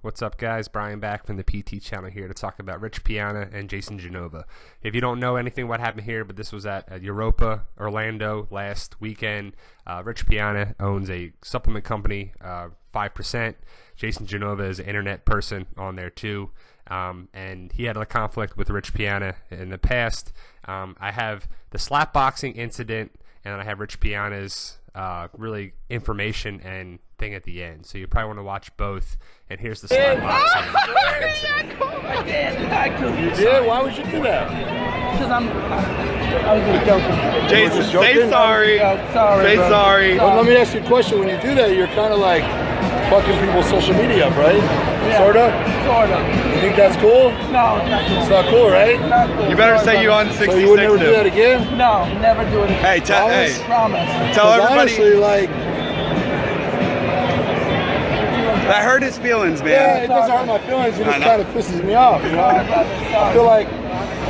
What's up, guys? Brian back from the PT channel here to talk about Rich Piana and Jason Genova. If you don't know anything what happened here, but this was at Europa, Orlando last weekend. Rich Piana owns a supplement company, 5%. Jason Genova is an internet person on there too. And he had a conflict with Rich Piana in the past. I have the slap boxing incident, and I have Rich Piana's really information and thing at the end. So you probably want to watch both. And here's the slap boxing incident. You did? Why would you do that? Because I was just joking. Jason, say sorry. Sorry, say bro. sorry. Well, let me ask you a question. When you do that, you're kind of like fucking people's social media up, right? Yeah. Sorta? Sorta. You think that's cool? No, it's not cool. It's not cool, right? Not cool. You better Sorry, say you brother. on 66 So you would never do that again? No, never do it again. Hey, Promise? Promise. tell 'Cause everybody. honestly, like, That hurt his feelings, yeah, man. it doesn't hurt my feelings. It I just know. kind of pisses me off, you know? I feel like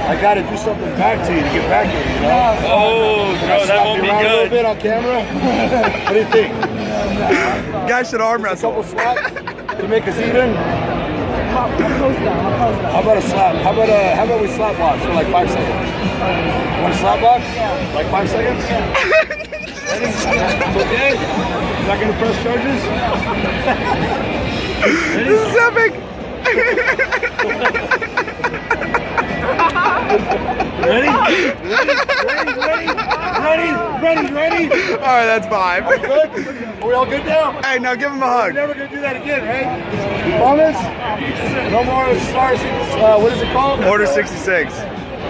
I got to do something back to you to get back at you, you know? Oh, Can I bro, that slap won't you be around a little good. bit on camera? What do you think? Guys should arm A couple wrestle. slaps to make us even? My post down. How about a slap? How about we slap box for like 5 seconds? Want a slap box? Yeah. Like 5 seconds? Ready? It's okay? Not gonna press charges? This is epic. Ready? Ready? All right, that's 5. Good? Are we all good now? Hey, now give him a We're hug. never gonna do that again, right? You promise? No more stars. What is it called? Order 66.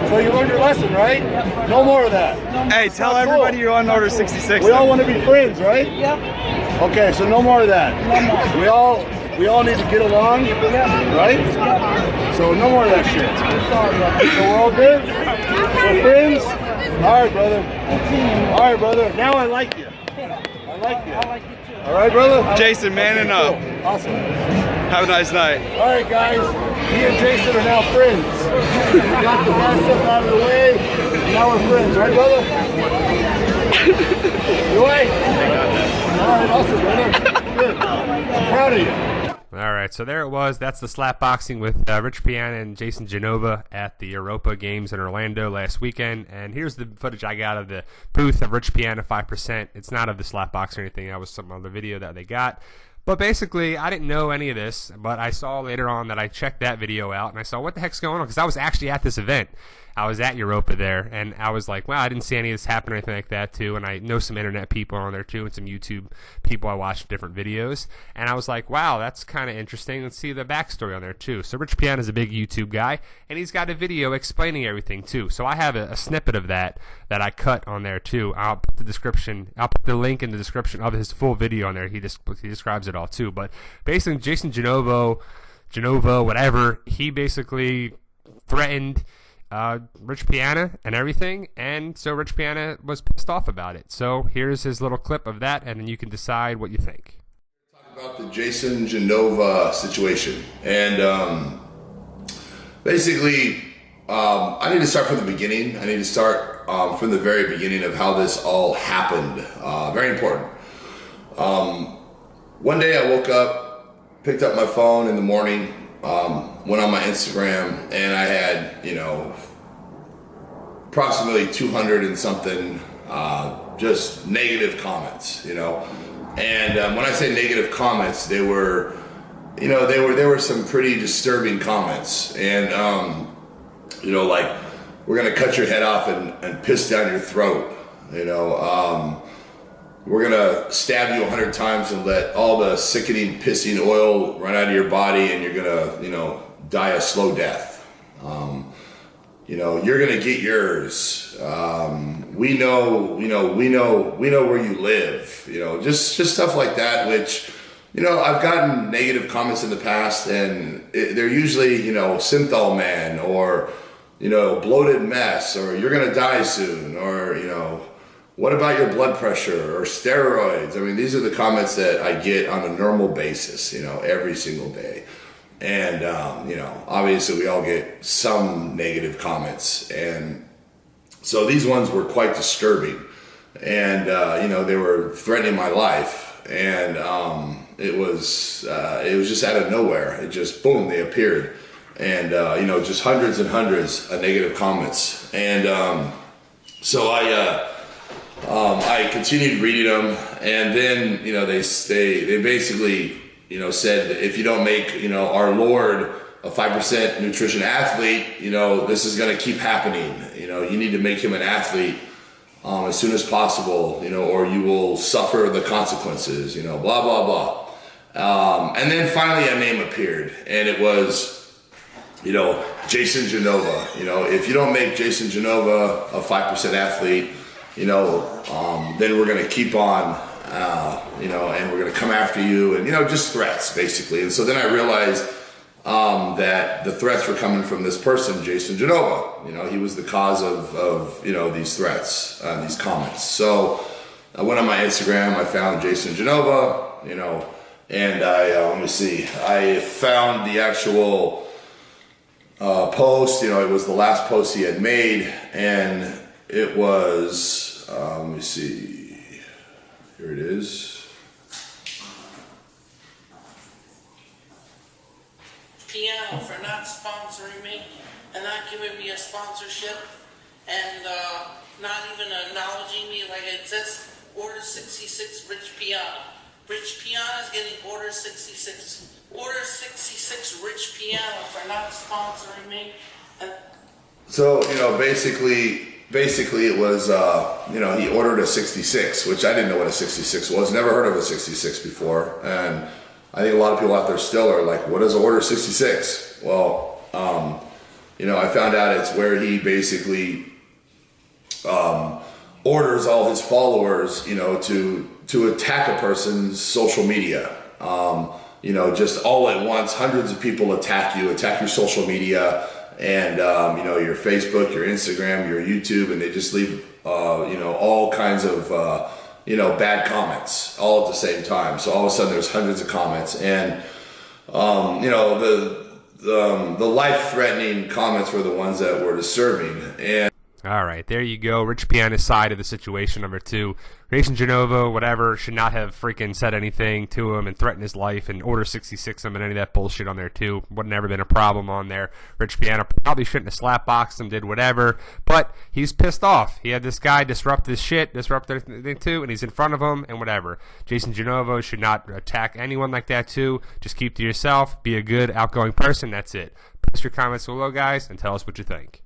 So you learned your lesson, right? No more of that. Hey, tell not cool. everybody you're on Order 66. We all want to be friends, right? Yep. Okay, so no more of that. No more. We all need to get along, right? So no more of that shit. Sorry, brother. So we're all good? We're friends? All right, brother. All right, brother. Now I like you. I like you. I like you too. All right, brother? Jason, manning up. Cool. Awesome. Have a nice night. All right, guys. Me and Jason are now friends. We got the bad stuff out of the way. And now we're friends, right, brother? You right? All right, awesome, brother. Good. I'm proud of you. All right, so there it was. That's the slap boxing with Rich Piana and Jason Genova at the Europa games in Orlando last weekend. And here's the footage I got of the booth of Rich Piana 5%. It's not of the slap box or anything. That was some other video that they got. But basically, I didn't know any of this, but I saw later on that I checked that video out, and I saw what the heck's going on, because I was actually at this event. I was at Europa there, and I was like, wow, I didn't see any of this happen or anything like that, too, and I know some internet people on there, too, and some YouTube people I watched different videos, and I was like, wow, that's kind of interesting. Let's see the backstory on there, too. So Rich Piana is a big YouTube guy, and he's got a video explaining everything, too. So I have a snippet of that I cut on there, too. I'll put the link in the description of his full video on there. He describes it all, too. But basically, Jason Genova, whatever, he basically threatened Rich Piana and everything, and so Rich Piana was pissed off about it. So here's his little clip of that, and then you can decide what you think. Talk about the Jason Genova situation, and basically, I need to start from the beginning. I need to start from the very beginning of how this all happened. Very important. One day I woke up, picked up my phone in the morning, went on my Instagram, and I had, approximately 200 and something just negative comments, And when I say negative comments, they were some pretty disturbing comments, and like, we're gonna cut your head off and piss down your throat, we're gonna stab you 100 times and let all the sickening pissing oil run out of your body, and you're gonna, die a slow death. You're gonna get yours. We know where you live. Just stuff like that. Which, I've gotten negative comments in the past, and they're usually, synthol man, or bloated mess, or you're gonna die soon, or what about your blood pressure or steroids? I mean, these are the comments that I get on a normal basis, every single day. And, obviously we all get some negative comments. And so these ones were quite disturbing. And, they were threatening my life. And, it was just out of nowhere. It just boom, they appeared, and just hundreds and hundreds of negative comments, and so I continued reading them, and then they basically said, if you don't make our Lord a 5% nutrition athlete, this is going to keep happening. You need to make him an athlete as soon as possible, or you will suffer the consequences, blah, blah, blah. And then finally a name appeared, and it was, Jason Genova. If you don't make Jason Genova a 5% athlete, then we're going to keep on, and we're going to come after you, and, just threats, basically. And so then I realized that the threats were coming from this person, Jason Genova. He was the cause of these threats, these comments. So I went on my Instagram, I found Jason Genova, and I found the actual post. It was the last post he had made, and it was, here it is. Piano for not sponsoring me and not giving me a sponsorship and not even acknowledging me. Like it says, order 66 Rich Piana. Rich Piana is getting order 66. Order 66 Rich Piana for not sponsoring me. So, basically it was, he ordered a 66, which I didn't know what a 66 was. Never heard of a 66 before. And I think a lot of people out there still are like, what is order 66? Well, I found out it's where he basically orders all his followers, to attack a person's social media. Just all at once, hundreds of people attack your social media, and your Facebook, your Instagram, your YouTube, and they just leave all kinds of bad comments all at the same time. So all of a sudden there's hundreds of comments, and the life-threatening comments were the ones that were disturbing. And all right, there you go. Rich Piana's side of the situation, number 2. Jason Genova, whatever, should not have freaking said anything to him and threatened his life and order 66 him and any of that bullshit on there too. Would have never been a problem on there. Rich Piana probably shouldn't have slapboxed him, did whatever, but he's pissed off. He had this guy disrupt his shit, disrupt everything too, and he's in front of him and whatever. Jason Genova should not attack anyone like that too. Just keep to yourself. Be a good, outgoing person. That's it. Post your comments below, guys, and tell us what you think.